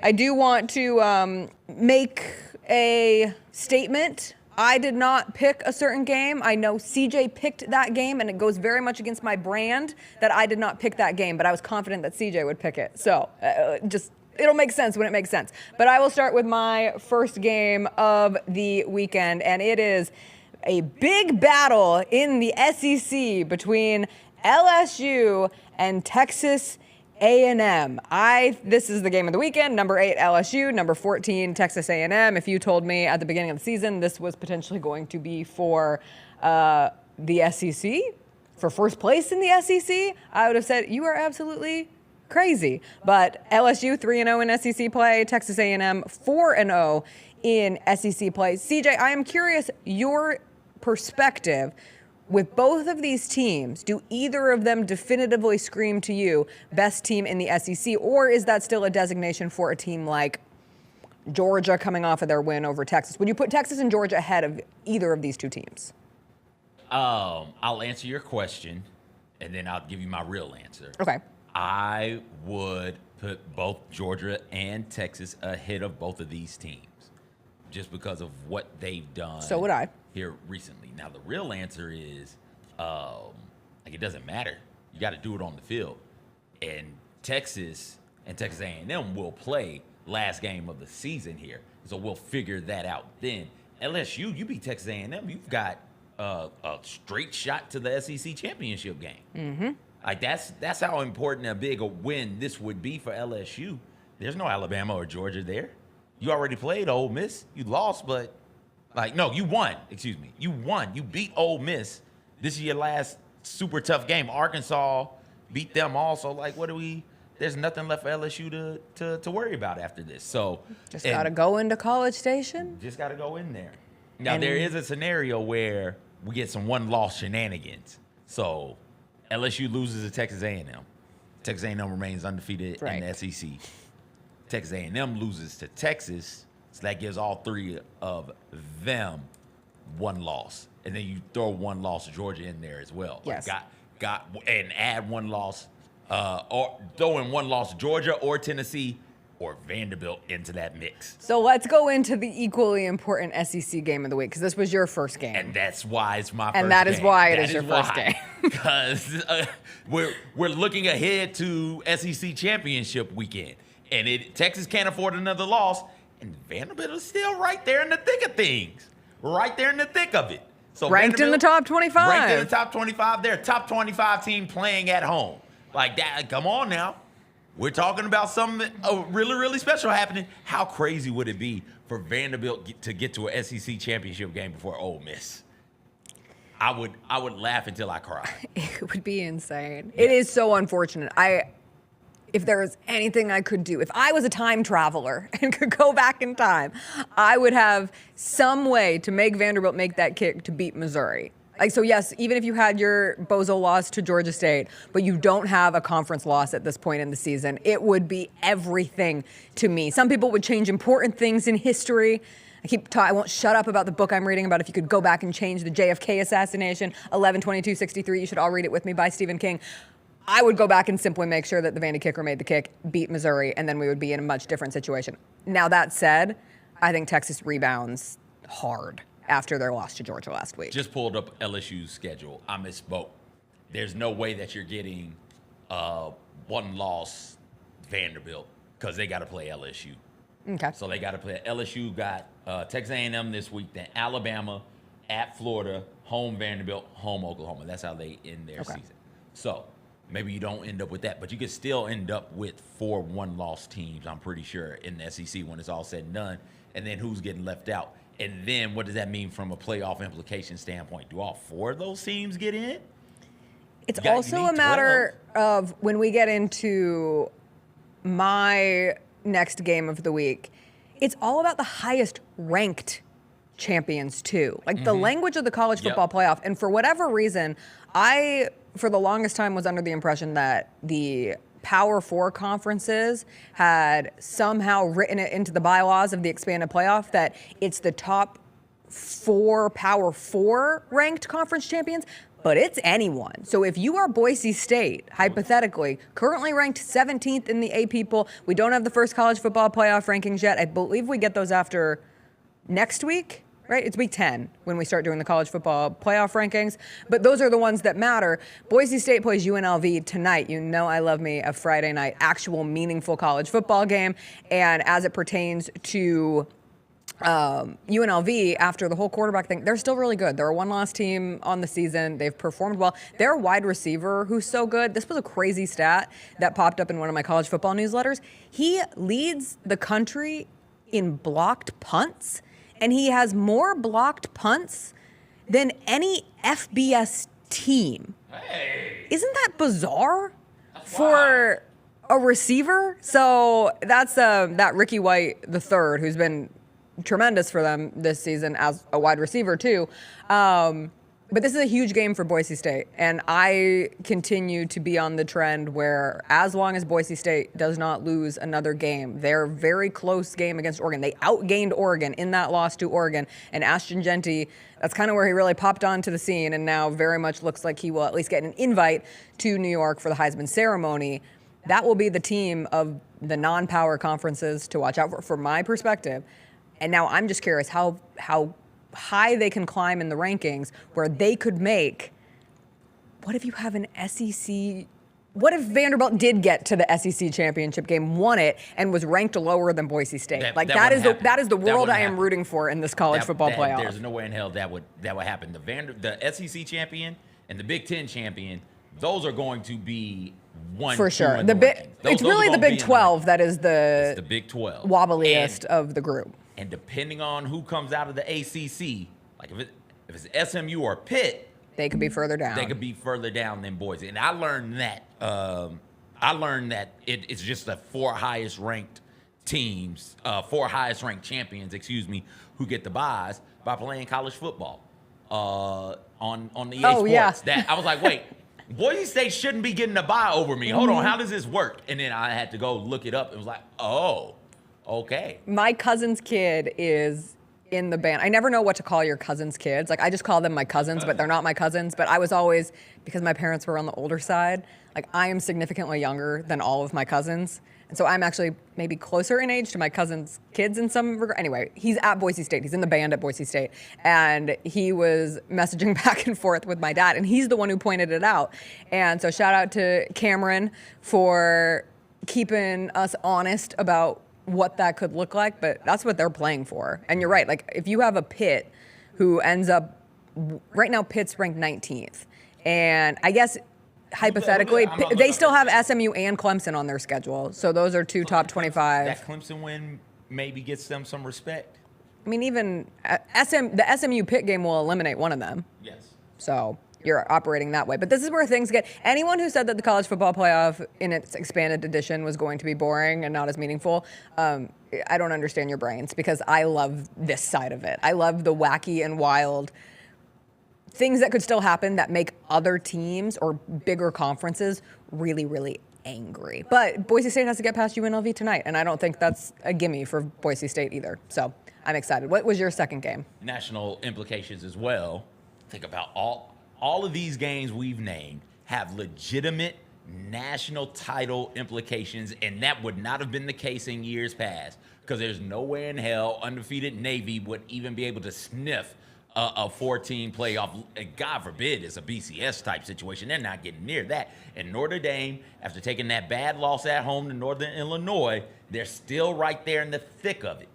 I do want to make a statement. I did not pick a certain game. I know CJ picked that game, and it goes very much against my brand that I did not pick that game, but I was confident that CJ would pick it. So it'll make sense when it makes sense. But I will start with my first game of the weekend, and it is a big battle in the SEC between LSU and Texas A&M. This is the game of the weekend. Number 8 LSU, number 14 Texas A&M. If you told me at the beginning of the season this was potentially going to be for the SEC, for first place in the SEC, I would have said you are absolutely crazy. But LSU 3-0 in SEC play, Texas A&M 4-0 in SEC play. CJ, I am curious your perspective. With both of these teams, do either of them definitively scream to you best team in the SEC, or is that still a designation for a team like Georgia coming off of their win over Texas? Would you put Texas and Georgia ahead of either of these two teams? I'll answer your question, and then I'll give you my real answer. Okay. I would put both Georgia and Texas ahead of both of these teams just because of what they've done. So would I. Here recently. Now the real answer is, it doesn't matter. You got to do it on the field, and Texas A&M will play last game of the season here, so we'll figure that out then. LSU, you beat Texas A&M, you've got a straight shot to the SEC championship game. Mm-hmm. Like that's how important a big a win this would be for LSU. There's no Alabama or Georgia there. You already played Ole Miss. You lost, but. No, you won. Excuse me. You won. You beat Ole Miss. This is your last super tough game. Arkansas beat them also. There's nothing left for LSU to worry about after this. So just got to go into College Station. Just got to go in there. Now, there is a scenario where we get some one-loss shenanigans. So LSU loses to Texas A&M. Texas A&M remains undefeated in the SEC. Texas A&M loses to Texas. So that gives all three of them one loss. And then you throw one loss to Georgia in there as well. Yes. And add one loss, or throw in one loss to Georgia or Tennessee or Vanderbilt into that mix. So let's go into the equally important SEC game of the week, because this was your first game. And that's why it's my first game. And that is why it is your first game. Because we're looking ahead to SEC championship weekend. And Texas can't afford another loss. And Vanderbilt is still right there in the thick of things. Right there in the thick of it. So ranked in the top 25. Ranked in the top 25. They're a top 25 team playing at home. Like that. Come on now. We're talking about something really, really special happening. How crazy would it be for Vanderbilt to get to a SEC championship game before Ole Miss? I would laugh until I cry. It would be insane. Yeah. It is so unfortunate. If there was anything I could do, if I was a time traveler and could go back in time, I would have some way to make Vanderbilt make that kick to beat Missouri. So yes, even if you had your bozo loss to Georgia State, but you don't have a conference loss at this point in the season, it would be everything to me. Some people would change important things in history. I won't shut up about the book I'm reading about if you could go back and change the JFK assassination, 11/22/63. You should all read it with me, by Stephen King. I would go back and simply make sure that the Vandy kicker made the kick, beat Missouri, and then we would be in a much different situation. Now, that said, I think Texas rebounds hard after their loss to Georgia last week. Just pulled up LSU's schedule. I misspoke. There's no way that you're getting one-loss Vanderbilt because they got to play LSU. Okay. So they got to play. LSU got Texas A&M this week, then Alabama, at Florida, home Vanderbilt, home Oklahoma. That's how they end their season. So maybe you don't end up with that, but you could still end up with 4 one-loss teams, I'm pretty sure, in the SEC when it's all said and done. And then who's getting left out? And then what does that mean from a playoff implication standpoint? Do all 4 of those teams get in? It's also a matter of when we get into my next game of the week, it's all about the highest ranked champions too. Like the language of the college football playoff. And for whatever reason, I, for the longest time, was under the impression that the Power 4 conferences had somehow written it into the bylaws of the expanded playoff that it's the top 4 Power 4 ranked conference champions. but it's anyone. So if you are Boise State, hypothetically, currently ranked 17th in the AP poll, we don't have the first college football playoff rankings yet. I believe we get those after next week, right? It's week 10 when we start doing the college football playoff rankings, but those are the ones that matter. Boise State plays UNLV tonight. You know I love me a Friday night actual meaningful college football game, and as it pertains to UNLV, after the whole quarterback thing, they're still really good. They're a one-loss team on the season. They've performed well. Their wide receiver, who's so good, this was a crazy stat that popped up in one of my college football newsletters. He leads the country in blocked punts, and he has more blocked punts than any FBS team. Hey. Isn't that bizarre for a receiver? So that's that Ricky White III, who's been tremendous for them this season as a wide receiver too. But this is a huge game for Boise State, and I continue to be on the trend where as long as Boise State does not lose another game, their very close game against Oregon, they outgained Oregon in that loss to Oregon, and Ashton Jeanty, that's kind of where he really popped onto the scene, and now very much looks like he will at least get an invite to New York for the Heisman ceremony. That will be the team of the non-power conferences to watch out for, from my perspective. And now I'm just curious how high they can climb in the rankings where they could make, what if you have an SEC, what if Vanderbilt did get to the SEC championship game, won it, and was ranked lower than Boise State? That is the world I am rooting for in this college football playoff. There's no way in hell that would happen. The SEC champion and the Big Ten champion, those are going to be one for sure. It's really the Big 12 that is the Big 12 wobbliest of the group. And depending on who comes out of the ACC, like if it's SMU or Pitt, they could be further down. They could be further down than Boise. And I learned that. It's just the four highest ranked teams, four highest ranked champions, who get the buys by playing college football on the EA Sports. Yeah. That I was like, wait. Boise State shouldn't be getting a bye over me. Hold on, how does this work? And then I had to go look it up. It was like, oh, okay. My cousin's kid is in the band. I never know what to call your cousin's kids. Like, I just call them my cousins, but they're not my cousins. But I was always, because my parents were on the older side, like, I am significantly younger than all of my cousins. And so I'm actually maybe closer in age to my cousin's kids in some regard. Anyway, he's at Boise State. He's in the band at Boise State. And he was messaging back and forth with my dad, and he's the one who pointed it out. And so shout out to Cameron for keeping us honest about what that could look like, but that's what they're playing for. And you're right, like, if you have a Pitt who ends up, right now Pitt's ranked 19th, and I guess hypothetically, they still have SMU and Clemson on their schedule, so those are two top 25. That Clemson win maybe gets them some respect. I mean, even the SMU Pitt game will eliminate one of them. Yes. So you're operating that way. But this is where things get, anyone who said that the college football playoff in its expanded edition was going to be boring and not as meaningful, I don't understand your brains, because I love this side of it. I love the wacky and wild things that could still happen that make other teams or bigger conferences really, really angry. But Boise State has to get past UNLV tonight, and I don't think that's a gimme for Boise State either. So I'm excited. What was your second game? National implications as well. Think about all of these games we've named have legitimate national title implications, and that would not have been the case in years past, because there's no way in hell undefeated Navy would even be able to sniff a 14 playoff. God forbid it's a BCS type situation. They're not getting near that. And Notre Dame, after taking that bad loss at home to Northern Illinois, they're still right there in the thick of it.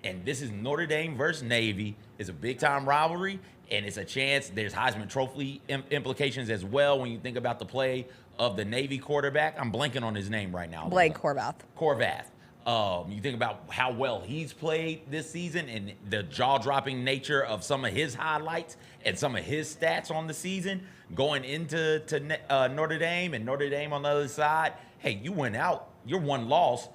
And this is Notre Dame versus Navy. It's a big-time rivalry, and it's a chance. There's Heisman Trophy implications as well when you think about the play of the Navy quarterback. I'm blanking on his name right now. Blake Horvath. You think about how well he's played this season and the jaw-dropping nature of some of his highlights and some of his stats on the season going into Notre Dame, and Notre Dame on the other side. Hey, you went out. You're one loss.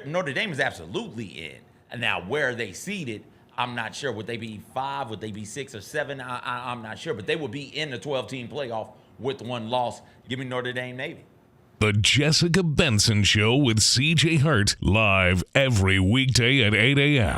Notre Dame is absolutely in. And now, where are they seated? I'm not sure. Would they be 5? Would they be 6 or 7? I'm not sure. But they would be in the 12-team playoff with one loss. Give me Notre Dame Navy. The Jessica Benson Show with CJ Hart, live every weekday at 8 a.m.